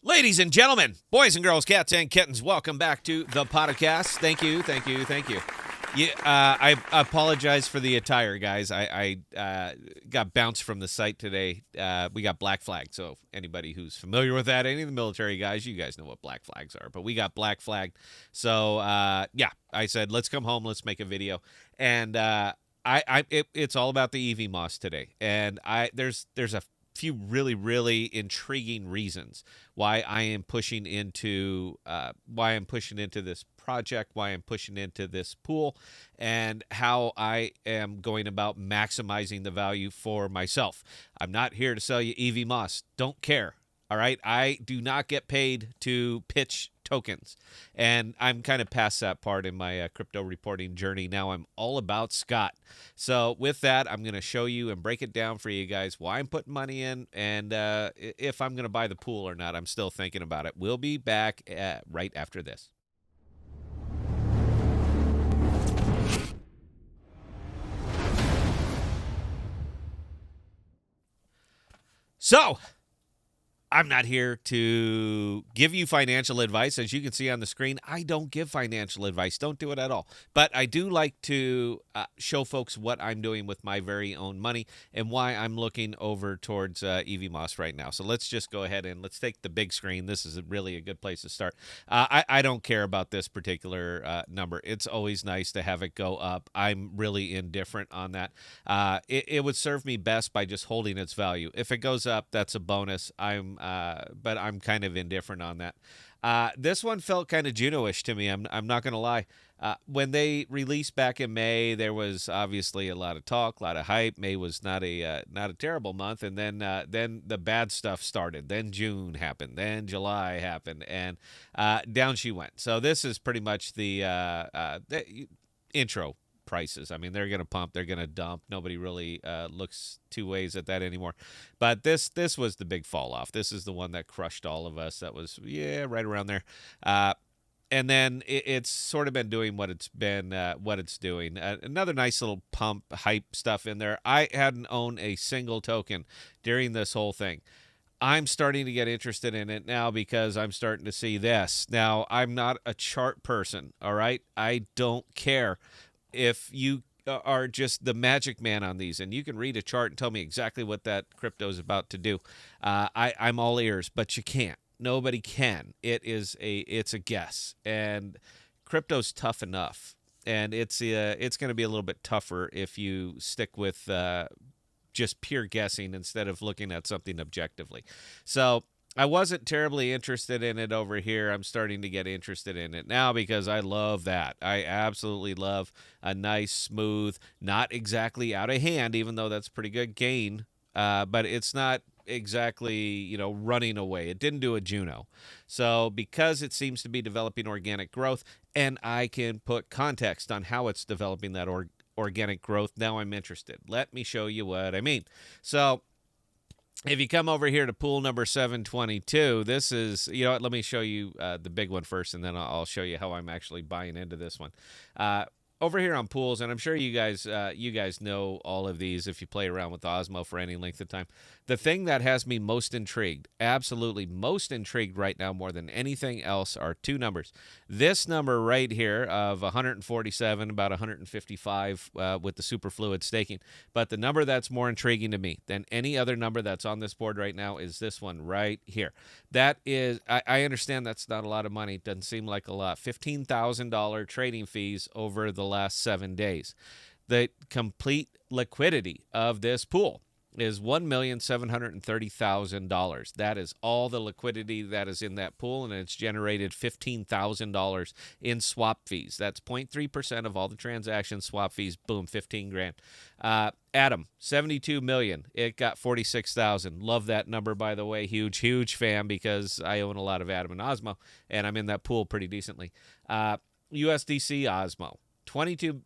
Ladies and gentlemen, boys and girls, cats and kittens, welcome back to the podcast. Thank you. Yeah, I apologize for the attire, guys. I got bounced from the site today. We got black flag, so anybody who's familiar with that, any of the military guys, you guys know what black flags are. But we got black flagged, so yeah, I said let's come home, let's make a video, and it's all about the EVMOS today, and there's a few really intriguing reasons why I am pushing into this project, why I'm pushing into this pool, and how I am going about maximizing the value for myself. I'm not here to sell you EVMOS. Don't care. All right. I do not get paid to pitch tokens. And I'm kind of past that part in my crypto reporting journey. Now I'm all about Scott. So with that, I'm going to show you and break it down for you guys why I'm putting money in and if I'm going to buy the pool or not. I'm still thinking about it. We'll be back right after this. So, I'm not here to give you financial advice. As you can see on the screen, I don't give financial advice. Don't do it at all. But I do like to show folks what I'm doing with my very own money and why I'm looking over towards EVMOS right now. So let's just go ahead and let's take the big screen. This is really a good place to start. I don't care about this particular number. It's always nice to have it go up. I'm really indifferent on that. It would serve me best by just holding its value. If it goes up, that's a bonus. But I'm kind of indifferent on that. This one felt kind of Juno-ish to me. I'm not going to lie. When they released back in May, there was obviously a lot of talk, a lot of hype. May was not a terrible month, and then the bad stuff started. Then June happened. Then July happened, and down she went. So this is pretty much the intro prices. I mean, they're going to pump, they're going to dump. Nobody really looks two ways at that anymore. But this was the big fall off. This is the one that crushed all of us. That was, right around there. And then it's sort of been doing what it's doing. Another nice little pump hype stuff in there. I hadn't owned a single token during this whole thing. I'm starting to get interested in it now because I'm starting to see this. Now, I'm not a chart person, all right? I don't care if you are just the magic man on these and you can read a chart and tell me exactly what that crypto is about to do. I'm all ears, but you can't. Nobody can. It's a guess, and crypto's tough enough, and it's going to be a little bit tougher if you stick with just pure guessing instead of looking at something objectively. So I wasn't terribly interested in it over here. I'm starting to get interested in it now because I love that. I absolutely love a nice, smooth, not exactly out of hand, even though that's pretty good gain, but it's not exactly, running away. It didn't do a Juno. So because it seems to be developing organic growth, and I can put context on how it's developing that organic growth, now I'm interested. Let me show you what I mean. So if you come over here to pool number 722, this is, let me show you the big one first, and then I'll show you how I'm actually buying into this one. Over here on pools, and I'm sure you guys know all of these if you play around with Osmo for any length of time. The thing that has me most intrigued, absolutely most intrigued right now more than anything else, are two numbers. This number right here of 147, about 155 with the superfluid staking. But the number that's more intriguing to me than any other number that's on this board right now is this one right here. That is, I understand that's not a lot of money. It doesn't seem like a lot. $15,000 trading fees over the last 7 days. The complete liquidity of this pool is $1,730,000. That is all the liquidity that is in that pool, and it's generated $15,000 in swap fees. That's 0.3% of all the transaction swap fees. Boom, 15 grand. Atom, 72 million. It got 46,000. Love that number, by the way. Huge fan because I own a lot of Atom and Osmo, and I'm in that pool pretty decently. USDC Osmo, $22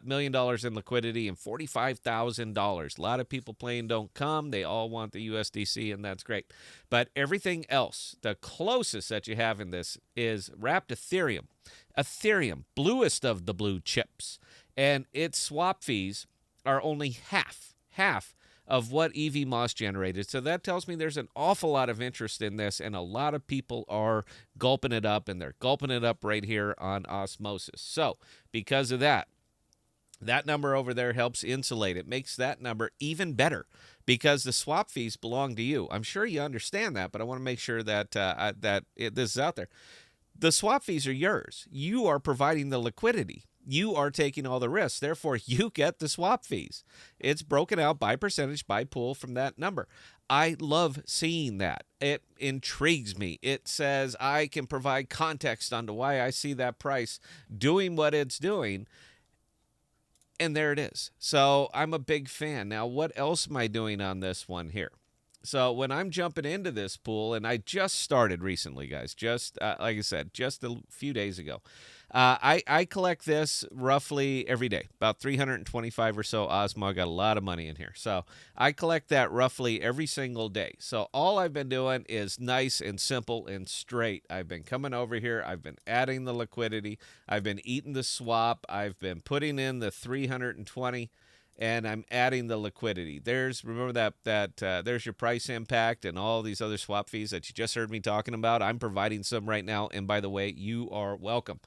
million in liquidity and $45,000. A lot of people playing don't come. They all want the USDC, and that's great. But everything else, the closest that you have in this is wrapped Ethereum. Ethereum, bluest of the blue chips. And its swap fees are only half of what EVMOS generated. So that tells me there's an awful lot of interest in this, and a lot of people are gulping it up, and they're gulping it up right here on Osmosis. So because of that, that number over there helps insulate. It makes that number even better because the swap fees belong to you. I'm sure you understand that, but I want to make sure that this is out there. The swap fees are yours. You are providing the liquidity. You are taking all the risks. Therefore, you get the swap fees. It's broken out by percentage, by pool from that number. I love seeing that. It intrigues me. It says I can provide context onto why I see that price doing what it's doing. And there it is. So I'm a big fan. Now, what else am I doing on this one here? So when I'm jumping into this pool, and I just started recently, guys, just like I said, just a few days ago, I collect this roughly every day, about 325 or so Osmo. I got a lot of money in here. So I collect that roughly every single day. So all I've been doing is nice and simple and straight. I've been coming over here. I've been adding the liquidity. I've been eating the swap. I've been putting in the 320. And I'm adding the liquidity. Remember that there's your price impact and all these other swap fees that you just heard me talking about. I'm providing some right now, and by the way, you are welcome.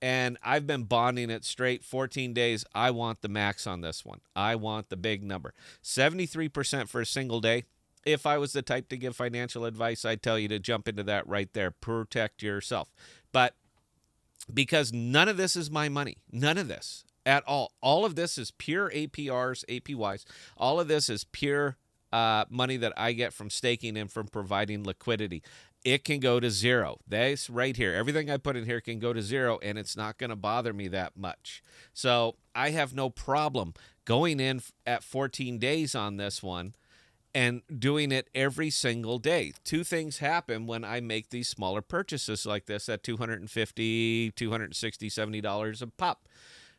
And I've been bonding it straight 14 days. I want the max on this one. I want the big number. 73% for a single day. If I was the type to give financial advice, I'd tell you to jump into that right there. Protect yourself. But because none of this is my money, none of this at all. All of this is pure APRs, APYs. All of this is pure money that I get from staking and from providing liquidity. It can go to zero. This right here, everything I put in here can go to zero, and it's not going to bother me that much. So I have no problem going in at 14 days on this one and doing it every single day. Two things happen when I make these smaller purchases like this at $250, $260, $70 a pop.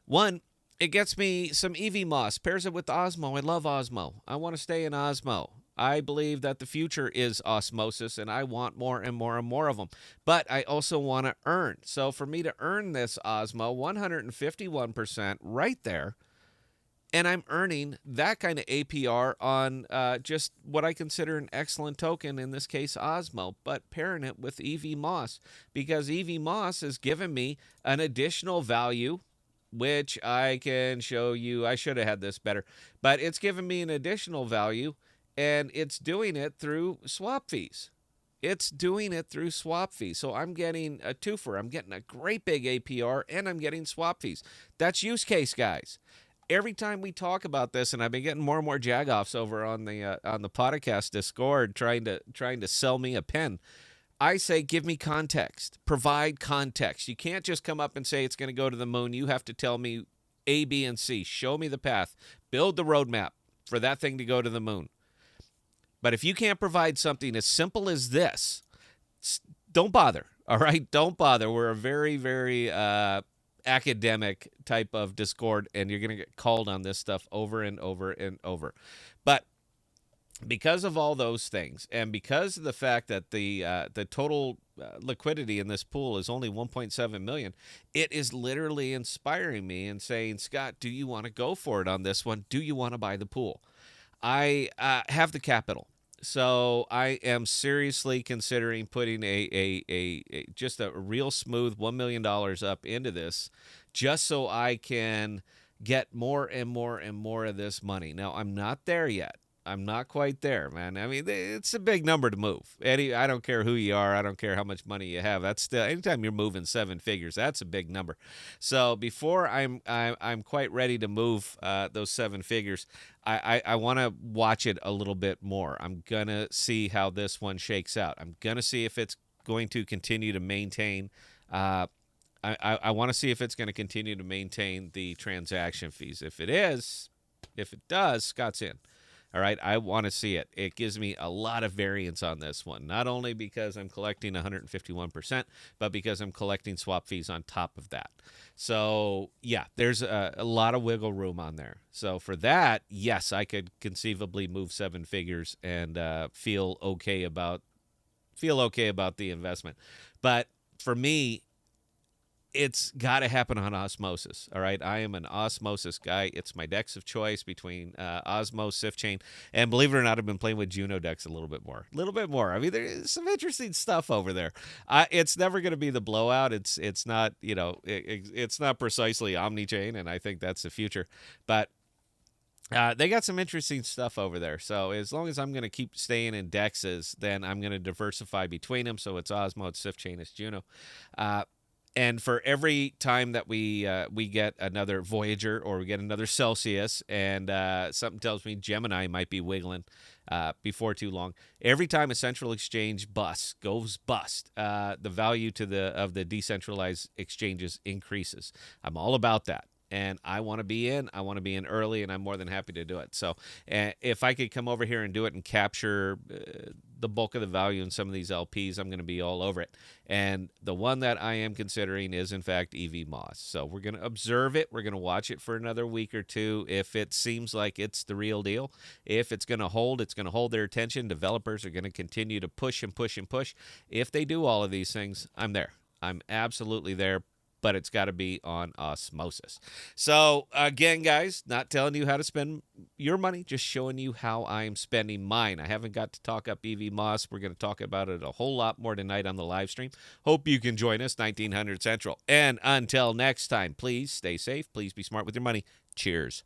One, it gets me some EVMOS, pairs it with Osmo. I love Osmo. I want to stay in Osmo. I believe that the future is osmosis, and I want more and more and more of them. But I also want to earn. So for me to earn this Osmo, 151% right there, and I'm earning that kind of APR on just what I consider an excellent token, in this case Osmo, but pairing it with EVMOS, because EVMOS has given me an additional value, which I can show you. I should have had this better, but it's given me an additional value, and it's doing it through swap fees. It's doing it through swap fees. So I'm getting a twofer. I'm getting a great big APR, and I'm getting swap fees. That's use case, guys. Every time we talk about this, and I've been getting more and more jagoffs over on the podcast Discord trying to sell me a pen. I say, give me context. Provide context. You can't just come up and say it's going to go to the moon. You have to tell me A, B, and C. Show me the path. Build the roadmap for that thing to go to the moon. But if you can't provide something as simple as this, don't bother. All right? Don't bother. We're a very, very academic type of Discord, and you're going to get called on this stuff over and over and over. But because of all those things, and because of the fact that the total liquidity in this pool is only 1.7 million, it is literally inspiring me and saying, Scott, do you want to go for it on this one? Do you want to buy the pool? I have the capital, so I am seriously considering putting just a real smooth $1 million up into this, just so I can get more and more and more of this money. Now, I'm not there yet. I'm not quite there, man. I mean, it's a big number to move. Eddie, I don't care who you are. I don't care how much money you have. That's still, anytime you're moving seven figures, that's a big number. So before I'm quite ready to move those seven figures, I want to watch it a little bit more. I'm gonna see how this one shakes out. I'm gonna see if it's going to continue to maintain. I want to see if it's going to continue to maintain the transaction fees. If it does, Scott's in. All right, I want to see it. It gives me a lot of variance on this one, not only because I'm collecting 151%, but because I'm collecting swap fees on top of that. So, yeah, there's a lot of wiggle room on there. So for that, yes, I could conceivably move seven figures and feel okay about the investment. But for me, it's got to happen on Osmosis. All right. I am an Osmosis guy. It's my decks of choice between Osmo, Chain, and believe it or not, I've been playing with Juno decks a little bit more. A little bit more. I mean, there's some interesting stuff over there. It's never going to be the blowout. It's not, it's not precisely OmniChain, and I think that's the future. But they got some interesting stuff over there. So as long as I'm going to keep staying in dexes, then I'm going to diversify between them. So it's Osmo, it's Chain, it's Juno. And for every time that we get another Voyager or we get another Celsius, and something tells me Gemini might be wiggling before too long. Every time a central exchange goes bust, the value of the decentralized exchanges increases. I'm all about that. And I want to be in. I want to be in early, and I'm more than happy to do it. So, if I could come over here and do it and capture the bulk of the value in some of these LPs, I'm going to be all over it. And the one that I am considering is, in fact, EVMOS. So we're going to observe it. We're going to watch it for another week or two. If it seems like it's the real deal, if it's going to hold, it's going to hold their attention. Developers are going to continue to push and push and push. If they do all of these things, I'm there. I'm absolutely there. But it's got to be on Osmosis. So, again, guys, not telling you how to spend your money, just showing you how I'm spending mine. I haven't got to talk up EVMOS. We're going to talk about it a whole lot more tonight on the live stream. Hope you can join us, 1900 Central. And until next time, please stay safe. Please be smart with your money. Cheers.